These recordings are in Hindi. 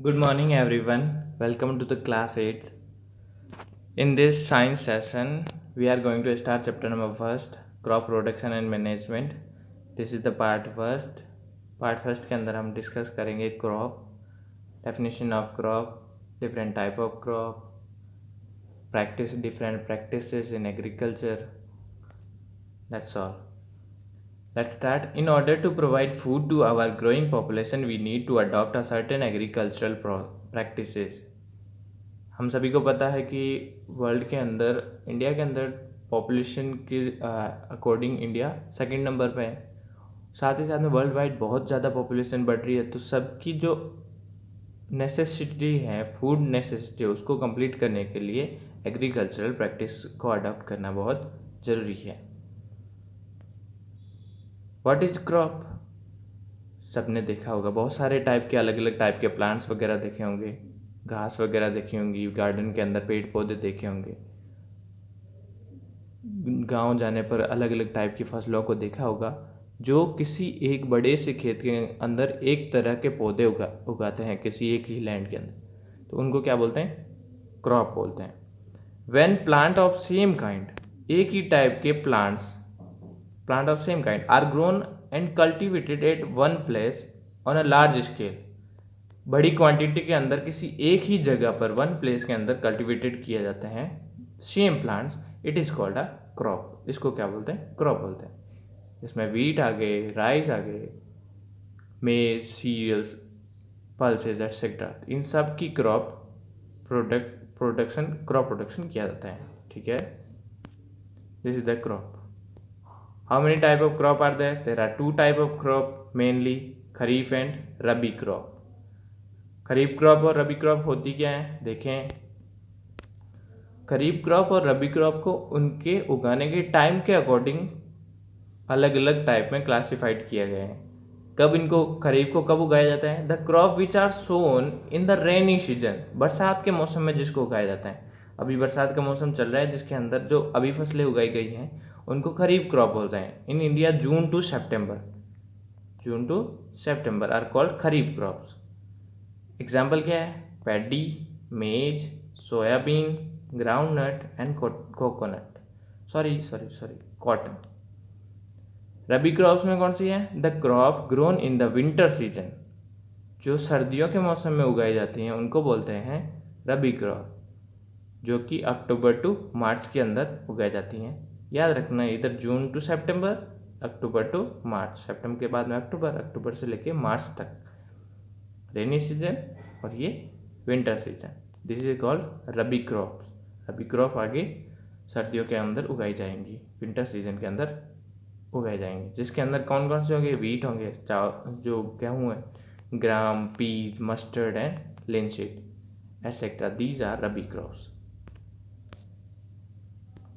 Good morning, everyone. Welcome to the class 8. In this science session, we are going to start chapter number first, crop production and management. This is the part first. Part first के अंदर हम डिस्कस करेंगे crop, definition of crop, different type of crop, practice different practices in agriculture. That's all. Let's start. In order to provide food to our growing population, we need to adopt a certain agricultural practices. हम सभी को पता है कि वर्ल्ड के अंदर, इंडिया के अंदर पॉपुलेशन के अकॉर्डिंग इंडिया सेकंड नंबर पे है। साथ ही साथ में वर्ल्ड वाइड बहुत ज़्यादा पॉपुलेशन बढ़ रही है, तो सबकी जो नेसेसिटी है, फूड नेसेसिटी, उसको कंप्लीट करने के लिए एग्रीकल्चरल प्रैक्टिस को अडॉप्ट करना बहुत ज़रूरी है। What is crop? सबने देखा होगा, बहुत सारे टाइप के, अलग अलग टाइप के प्लांट्स वगैरह देखे होंगे, घास वगैरह देखी होंगी, गार्डन के अंदर पेड़ पौधे देखे होंगे, गांव जाने पर अलग अलग टाइप की फसलों को देखा होगा जो किसी एक बड़े से खेत के अंदर एक तरह के पौधे उगाते हैं किसी एक ही लैंड के अंदर, तो उनको क्या बोलते हैं? क्रॉप बोलते हैं। When plant of same kind, एक ही टाइप के plant of same kind are grown and cultivated at one place on a large scale, बड़ी क्वांटिटी के अंदर किसी एक ही जगह पर वन प्लेस के अंदर कल्टिवेटेड किए जाते हैं same plants, it is called a crop. इसको क्या बोलते हैं? क्रॉप बोलते हैं। इसमें वीट आ गए, राइस आ गए, मेज, सीरियल्स, पल्सेज एक्सेट्रा, इन सब की क्रॉप प्रोडक्शन किया जाता है। ठीक है, this is the crop. How many type of crop are there? There are two type of crop mainly, kharif and rabi crop. Kharif crop और रबी क्रॉप होती क्या है देखें। खरीफ क्रॉप और रबी क्रॉप को उनके उगाने के टाइम के अकॉर्डिंग अलग अलग टाइप में क्लासिफाइड किया गया है। कब इनको, खरीफ को कब उगाया जाता है? The crop which are sown in the rainy season, बरसात के मौसम में जिसको उगाया जाता है। अभी बरसात का मौसम चल रहा है, जिसके अंदर जो अभी फसलें उगाई गई हैं उनको खरीफ क्रॉप बोलते हैं। In India June to September are called kharif crops. Example क्या है? Paddy, maize, soybean, groundnut and coconut, sorry cotton. Rabi crops में कौन सी है? The crop grown in the winter season, जो सर्दियों के मौसम में उगाई जाती हैं उनको बोलते हैं रबी क्रॉप, जो कि अक्टूबर टू मार्च के अंदर उगाई जाती हैं। याद रखना, इधर जून टू सितंबर, अक्टूबर टू मार्च, सितंबर के बाद में अक्टूबर से लेके मार्च तक रेनी सीजन, और ये winter season. This is called rabi crops. Rabi crop आगे सर्दियों के अंदर उगाई जाएंगी, विंटर सीजन के अंदर उगाए जाएंगे, जिसके अंदर कौन कौन से होंगे? वीट होंगे, जो गेहूँ है, gram, peas, mustard and linseed etcetera, these are rabi crops.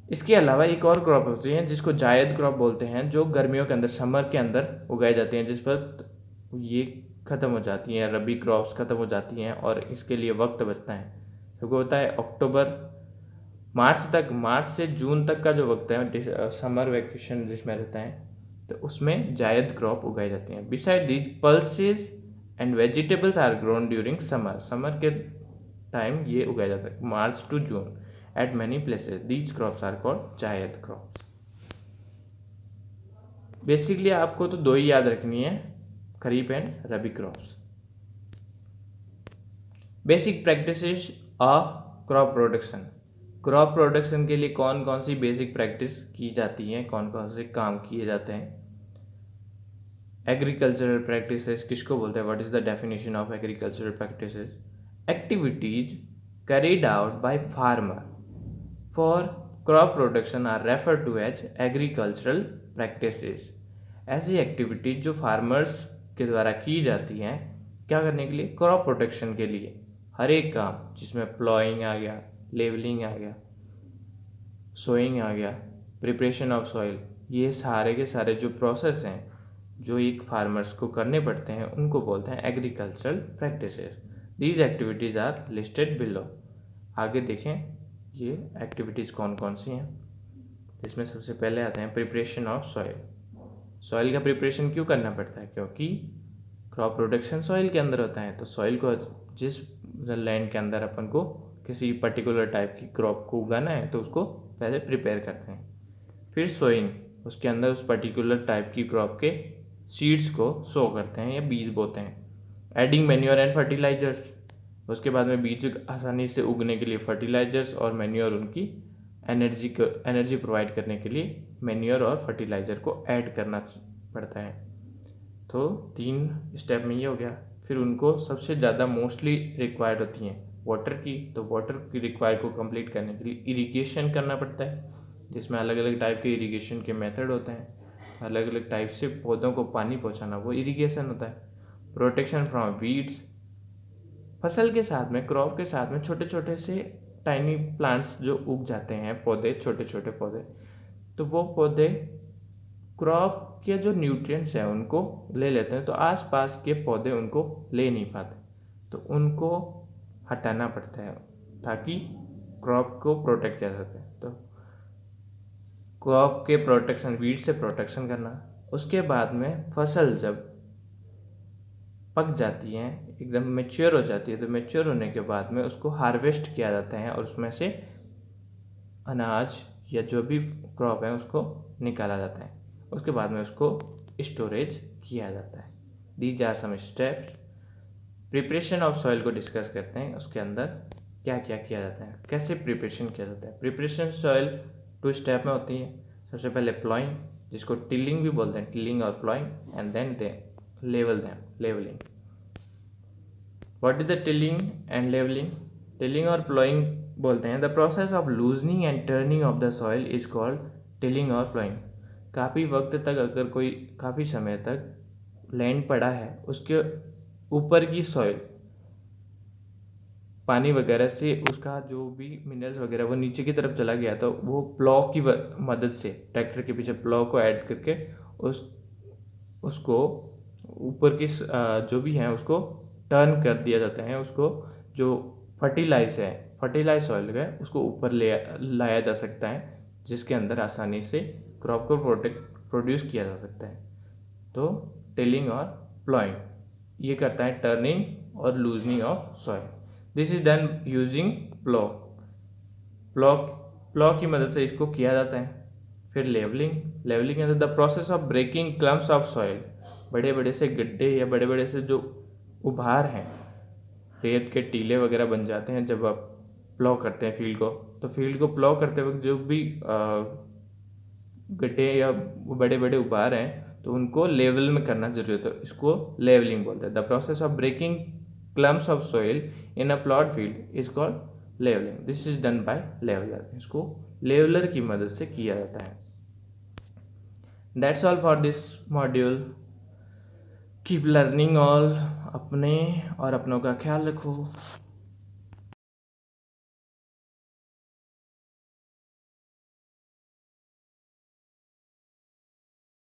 इसके अलावा एक और क्रॉप होती है जिसको जायद क्रॉप बोलते हैं, जो गर्मियों के अंदर, समर के अंदर उगाई जाती हैं, जिस पर ये ख़त्म हो जाती हैं, रबी क्रॉप्स ख़त्म हो जाती हैं और इसके लिए वक्त बचता है। सबको होता है अक्टूबर मार्च तक, मार्च से जून तक का जो वक्त है, समर वेकेशन जिसमें रहता है, तो उसमें जायद क्रॉप उगाई जाती हैं। Besides these pulses and vegetables are grown during summer के टाइम ये उगाया जाता है, March to June at many places. These crops are called zaid crops. Basically आपको तो दो ही याद रखनी है, kharif and rabi crops. Basic practices of crop production. Crop production के लिए कौन कौन सी बेसिक प्रैक्टिस की जाती हैं, कौन कौन से काम किए जाते हैं? एग्रीकल्चरल प्रैक्टिसेस किसको बोलते हैं? What is the definition of agricultural practices? Activities carried out by farmer for crop production are refer to as agricultural practices. ऐसी एक्टिविटीज जो फार्मर्स के द्वारा की जाती हैं, क्या करने के लिए? क्रॉप प्रोडक्शन के लिए। हर एक काम जिसमें प्लॉइंग आ गया, लेवलिंग आ गया, सोइंग आ गया, प्रिपरेशन ऑफ सॉइल, ये सारे के सारे जो प्रोसेस हैं जो एक फार्मर्स को करने पड़ते हैं, उनको बोलते हैं agricultural practices. These activities are listed below. आगे देखें ये एक्टिविटीज़ कौन कौन सी हैं। इसमें सबसे पहले आते हैं प्रिपरेशन ऑफ सॉइल। सॉइल का प्रिपरेशन क्यों करना पड़ता है? क्योंकि क्रॉप प्रोटेक्शन सॉइल के अंदर होता है। तो सॉइल को जिस लैंड के अंदर अपन को किसी पर्टिकुलर टाइप की क्रॉप को उगाना है तो उसको पहले प्रिपेयर करते हैं। फिर सोइंग, उसके अंदर उस पर्टिकुलर टाइप की क्रॉप के सीड्स को सो करते हैं या बीज बोते हैं। एडिंग मैन्योर एंड फर्टिलाइजर्स, उसके बाद में बीज आसानी से उगने के लिए फर्टिलाइजर्स और मैन्योर उनकी एनर्जी प्रोवाइड करने के लिए मैन्योर और फर्टिलाइजर को ऐड करना पड़ता है। तो 3 स्टेप में ये हो गया। फिर उनको सबसे ज़्यादा मोस्टली रिक्वायर्ड होती हैं वाटर की, तो वाटर की रिक्वायर को कंप्लीट करने के लिए इरिगेशन करना पड़ता है, जिसमें अलग अलग टाइप के इरिगेशन के मेथड होते हैं। अलग अलग टाइप से पौधों को पानी पहुंचाना वो इरिगेशन होता है। प्रोटेक्शन फ्रॉम वीड्स, फसल के साथ में क्रॉप के साथ में छोटे छोटे से टाइनी प्लांट्स जो उग जाते हैं, पौधे, छोटे छोटे पौधे, तो वो पौधे क्रॉप के जो न्यूट्रिएंट्स हैं उनको ले लेते हैं, तो आसपास के पौधे उनको ले नहीं पाते, तो उनको हटाना पड़ता है ताकि क्रॉप को प्रोटेक्ट किया जा सके। तो क्रॉप के प्रोटेक्शन, वीड से प्रोटेक्शन करना। उसके बाद में फसल जब पक जाती है, एकदम मेच्योर हो जाती है, तो मेच्योर होने के बाद में उसको हार्वेस्ट किया जाता है और उसमें से अनाज या जो भी क्रॉप है उसको निकाला जाता है। उसके बाद में उसको स्टोरेज किया जाता है। These are some steps. Preparation of soil को डिस्कस करते हैं। उसके अंदर क्या क्या किया जाता है, कैसे प्रिपरेशन किया जाता है। प्रिपरेशन सॉइल 2 स्टेप में होती है। सबसे पहले प्लॉइंग, जिसको टिलिंग भी बोलते हैं, टिलिंग और ploughing, and then they levelling. What is the tilling and levelling? Tilling और प्लॉइंग बोलते हैं the process of loosening and turning of the soil is called tilling और प्लॉइंग। काफ़ी वक्त तक, अगर कोई काफ़ी समय तक लैंड पड़ा है, उसके ऊपर की सॉइल पानी वगैरह से उसका जो भी मिनरल्स वगैरह वो नीचे की तरफ चला गया, तो वो प्लॉ की मदद से, ट्रैक्टर के पीछे प्लॉ को ऐड करके उसको ऊपर की जो भी है उसको टर्न कर दिया जाता है। उसको जो फर्टिलाइज सॉइल है उसको ऊपर लाया जा सकता है, जिसके अंदर आसानी से क्रॉप को प्रोड्यूस किया जा सकता है। तो टिलिंग और प्लॉइंग ये करता है टर्निंग और loosening of soil. This is done using plough की मदद से इसको किया जाता है। फिर levelling is the process of breaking clumps of soil. बड़े बड़े से गड्ढे या बड़े बड़े से जो उभार हैं, रेत के टीले वगैरह बन जाते हैं जब आप प्लॉ करते हैं फील्ड को। तो फील्ड को प्लॉ करते वक्त जो भी गड्ढे या बड़े बड़े उभार हैं, तो उनको लेवल में करना जरूरी होता है। इसको लेवलिंग बोलते हैं। The process of breaking clumps of soil in a plot field is called levelling. This is done by leveller. इसको लेवलर की मदद से किया जाता है। That's all for this module. Keep learning all. अपने और अपनों का ख्याल रखो।